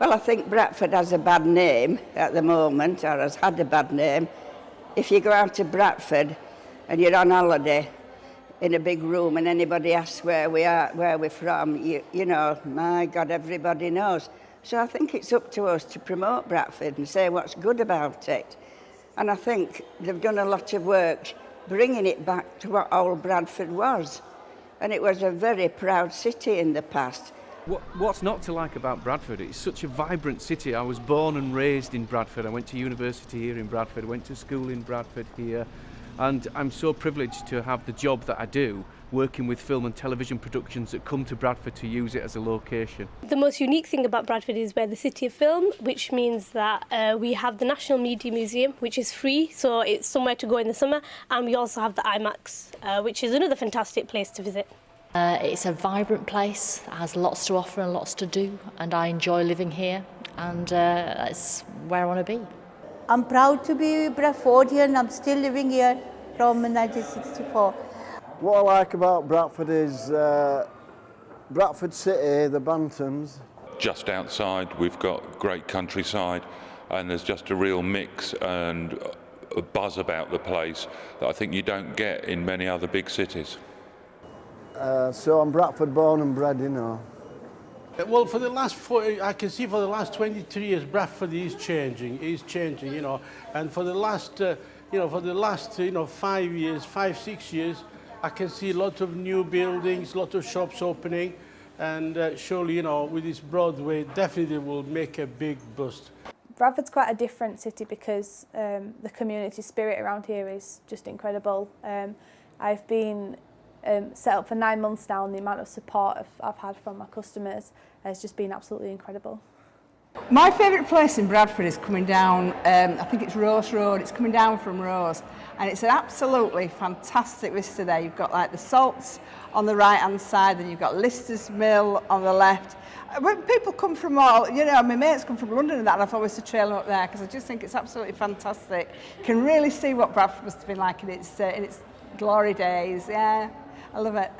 Well, I think Bradford has a bad name at the moment, or has had a bad name. If you go out to Bradford and you're on holiday in a big room and anybody asks where we are, where we're from, you know, my God, everybody knows. So I think it's up to us to promote Bradford and say what's good about it. And I think they've done a lot of work bringing it back to what old Bradford was. And it was a very proud city in the past. What's not to like about Bradford? It's such a vibrant city. I was born and raised in Bradford. I went to university here in Bradford, went to school in Bradford here, and I'm so privileged to have the job that I do, working with film and television productions that come to Bradford to use it as a location. The most unique thing about Bradford is we're the city of film, which means that we have the National Media Museum, which is free, so it's somewhere to go in the summer, and we also have the IMAX, which is another fantastic place to visit. It's a vibrant place that has lots to offer and lots to do, and I enjoy living here, and that's where I want to be. I'm proud to be Bradfordian. I'm still living here from 1964. What I like about Bradford is Bradford City, the Bantams. Just outside we've got great countryside, and there's just a real mix and a buzz about the place that I think you don't get in many other big cities. So I'm Bradford born and bred, you know. Well, for the last I can see for the last 23 years, Bradford is changing, you know. And for the last, 5, 6 years, I can see a lot of new buildings, a lot of shops opening, and surely, you know, with this Broadway, definitely will make a big boost. Bradford's quite a different city because the community spirit around here is just incredible. I've been set up for 9 months now, and the amount of support I've had from my customers has just been absolutely incredible. My favourite place in Bradford is coming down, I think it's Rose Road, it's coming down from Rose, and it's an absolutely fantastic vista there. You've got like the Salts on the right hand side, then you've got Lister's Mill on the left. When people come from all, you know, my mates come from London and that, and I've always to trail them up there because I just think it's absolutely fantastic. You can really see what Bradford must have been like in its glory days, yeah. I love it.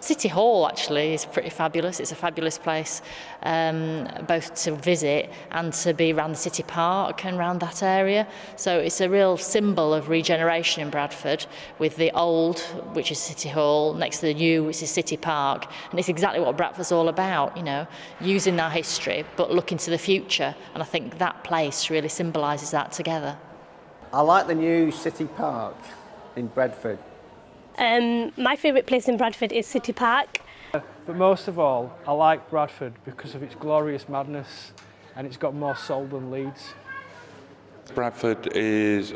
City Hall actually is pretty fabulous. It's a fabulous place, both to visit and to be around the City Park and around that area. So it's a real symbol of regeneration in Bradford, with the old, which is City Hall, next to the new, which is City Park. And it's exactly what Bradford's all about, you know, using our history but looking to the future. And I think that place really symbolises that together. I like the new City Park in Bradford. My favourite place in Bradford is City Park. But most of all, I like Bradford because of its glorious madness, and it's got more soul than Leeds. Bradford is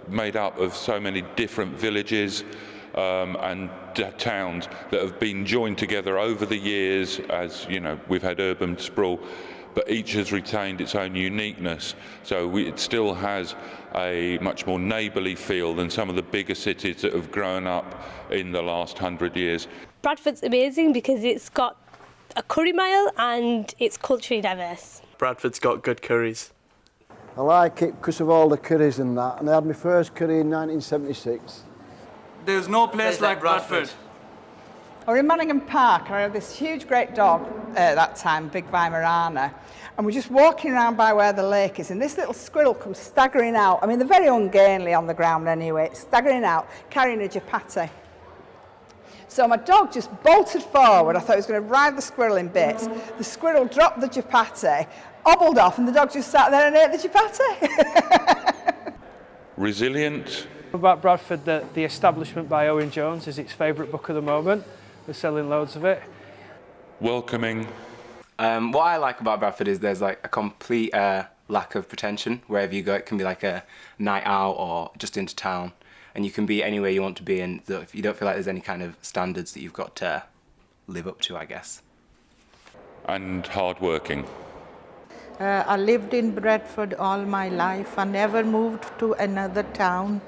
made up of so many different villages and towns that have been joined together over the years. As you know, we've had urban sprawl, but each has retained its own uniqueness. So it still has a much more neighbourly feel than some of the bigger cities that have grown up in the last 100 years. Bradford's amazing because it's got a curry mile and it's culturally diverse. Bradford's got good curries. I like it because of all the curries and that, and I had my first curry in 1976. There's no place like Bradford. I was in Manningham Park, and I had this huge great dog at that time, Big Weimaraner, and we're just walking around by where the lake is, and this little squirrel comes staggering out. I mean, they're very ungainly on the ground anyway, staggering out, carrying a chapati. So my dog just bolted forward. I thought he was going to ride the squirrel in bits. The squirrel dropped the chapati, hobbled off, and the dog just sat there and ate the chapati. Resilient. About Bradford, the Establishment by Owen Jones is its favourite book of the moment. We're selling loads of it. Welcoming. What I like about Bradford is there's like a complete lack of pretension. Wherever you go, it can be like a night out or just into town, and you can be anywhere you want to be, and you don't feel like there's any kind of standards that you've got to live up to, I guess. And hard-working. I lived in Bradford all my life. I never moved to another town.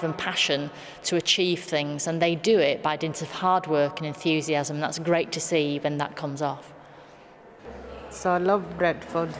And passion to achieve things, and they do it by dint of hard work and enthusiasm. That's great to see when that comes off. So I love Bradford.